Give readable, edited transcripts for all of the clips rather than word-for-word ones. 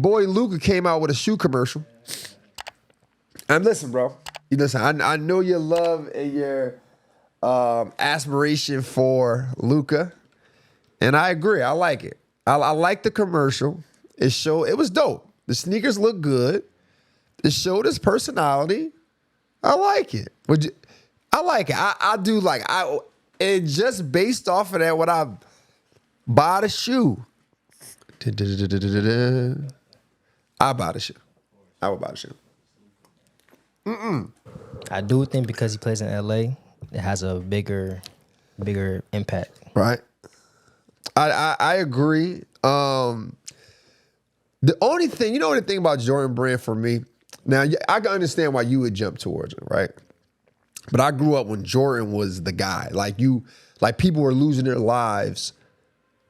boy Luka came out with a shoe commercial. And listen, bro. Listen, I know your love and your aspiration for Luka, and I agree. I like it. I like the commercial. It was dope. The sneakers look good. It showed his personality. I like it. I like it. I do like it. And just based off of that, when I buy the shoe, I buy the shoe. I would buy the shoe. I do think because he plays in LA, it has a bigger impact. Right. I agree. The only thing, the thing about Jordan Brand for me, now I can understand why you would jump towards it, right? But I grew up when Jordan was the guy. Like people were losing their lives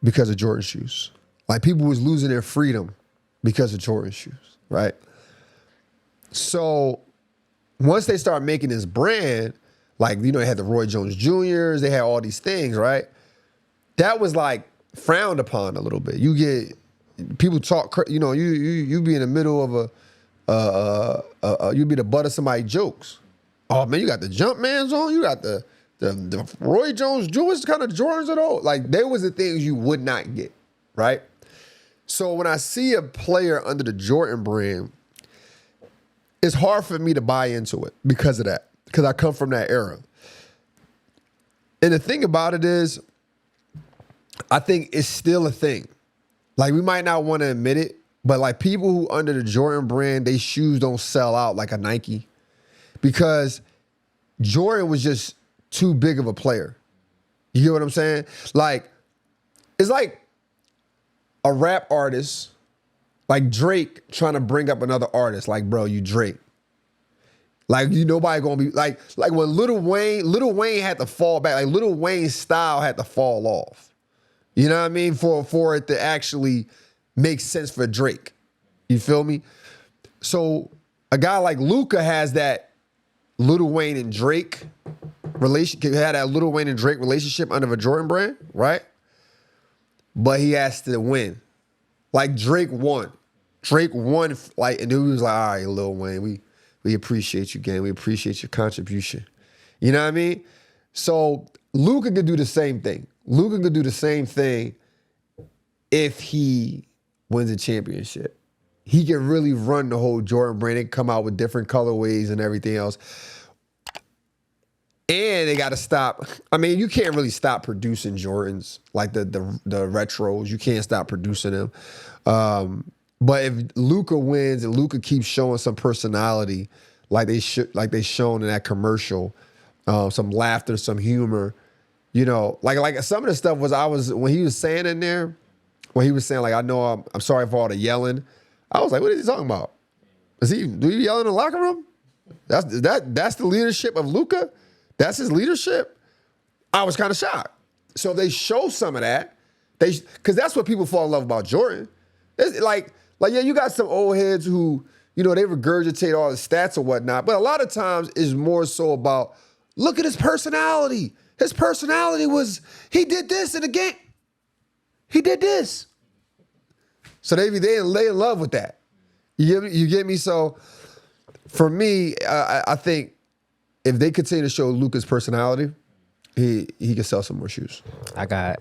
because of Jordan shoes. Like people was losing their freedom because of Jordan shoes, right? So once they start making this brand, like, they had the Roy Jones Jr.'s, they had all these things, right? That was like frowned upon a little bit. You get people talk, you be in the middle of you be the butt of somebody's jokes. Oh man, you got the Jumpmans on, you got the Roy Jones Jr. kind of Jordans at all. Like there was the things you would not get, right? So when I see a player under the Jordan brand, it's hard for me to buy into it because of that, because I come from that era. And the thing about it is, I think it's still a thing. Like we might not want to admit it, but like people who under the Jordan brand, they shoes don't sell out like a Nike because Jordan was just too big of a player. You get what I'm saying? Like, it's like a rap artist, like Drake trying to bring up another artist. Like, bro, you Drake. Like, nobody gonna be like when Lil Wayne had to fall back. Like Lil Wayne's style had to fall off. You know what I mean? For it to actually make sense for Drake. You feel me? So a guy like Luka has that Lil Wayne and Drake relationship, had that Lil Wayne and Drake relationship under the Jordan brand, right? But he has to win. Like Drake won. Like, and he was like, all right, Lil Wayne, we appreciate you, gang. We appreciate your contribution. You know what I mean? So Luka could do the same thing. Luka could do the same thing if he wins a championship. He can really run the whole Jordan brand and come out with different colorways and everything else. And they got to stop. I mean, you can't really stop producing Jordans, like the retros. You can't stop producing them. But if Luka wins and Luka keeps showing some personality, like they shown in that commercial, some laughter, some humor, like some of the stuff when he was saying in there, when he was saying like, I know I'm sorry for all the yelling. I was like, what is he talking about? Do you yell in the locker room? That's the leadership of Luka? That's his leadership? I was kind of shocked. So they show some of that. Because that's what people fall in love about Jordan. It's like, yeah, you got some old heads who, they regurgitate all the stats or whatnot. But a lot of times it's more so about, look at his personality. His personality was, he did this in the game. He did this. So they lay in love with that. You get me? So for me, I think if they continue to show Luka's personality, he can sell some more shoes. I got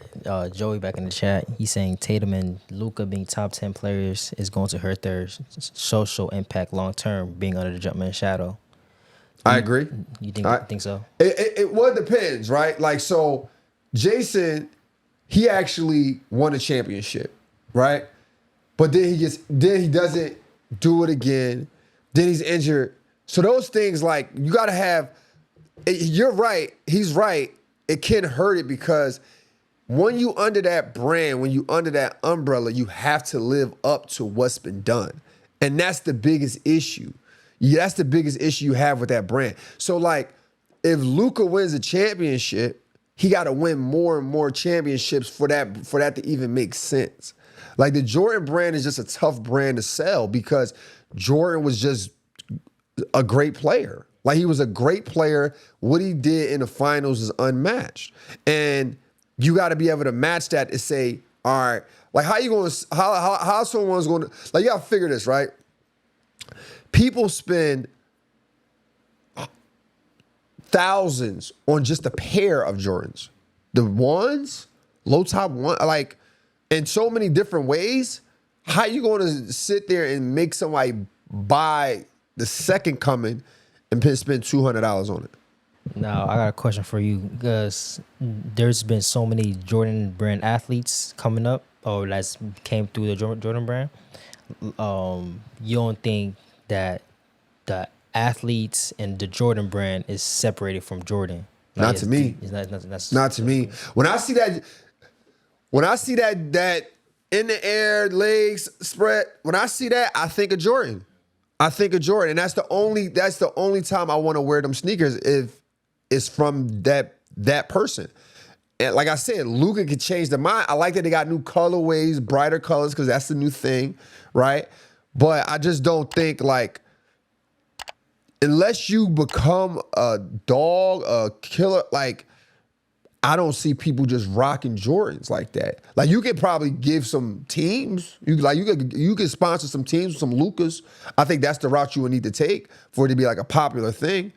Joey back in the chat. He's saying Tatum and Luka being top 10 players is going to hurt their social impact long term, being under the Jumpman shadow. I agree. You think so? Well, it depends, right? Like, so Jason, he actually won a championship, right? But then he doesn't do it again. Then he's injured. So those things, like, you got to have, you're right. He's right. It can hurt it because when you under that brand, when you under that umbrella, you have to live up to what's been done. And that's the biggest issue. That's the biggest issue you have with that brand. So, like, if Luka wins a championship, he got to win more and more championships for that to even make sense. Like, the Jordan brand is just a tough brand to sell because Jordan was just a great player. Like, he was a great player. What he did in the finals is unmatched. And you got to be able to match that and say, all right, Like how you going to how someone's going to like you got to figure this, right? People spend thousands on just a pair of Jordans. The ones, low top one, like in so many different ways. How you going to sit there and make somebody buy the second coming and spend $200 on it? Now, I got a question for you because there's been so many Jordan brand athletes coming up or that's came through the Jordan brand. You don't think that the athletes and the Jordan brand is separated from Jordan? Not to me. Not to me. When I see that in the air, legs spread, when I see that, I think of Jordan. And that's the only time I want to wear them sneakers if it's from that person. And like I said, Luka could change the mind. I like that they got new colorways, brighter colors, because that's the new thing, right? But I just don't think, like, unless you become a dog, a killer, like, I don't see people just rocking Jordans like that. Like, you could probably give some teams, you could sponsor some teams with some Lukas. I think that's the route you would need to take for it to be like a popular thing.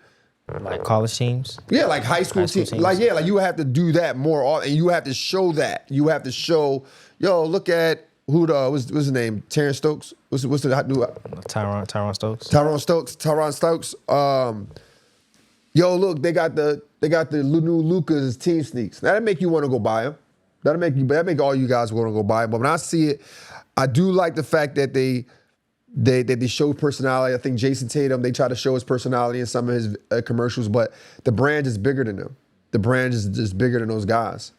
Like college teams? Yeah, like high school teams. Like, yeah, like you have to do that more often, and you have to show that. You have to show, yo, look at what's his name? Terrence Stokes? What's the new Tyron Stokes. Tyron Stokes. Yo, look, they got the new Luka's team sneaks. That'll make you want to go buy them. That'll make all you guys want to go buy them. But when I see it, I do like the fact that they show personality. I think Jason Tatum, they try to show his personality in some of his commercials, but the brand is bigger than them. The brand is just bigger than those guys.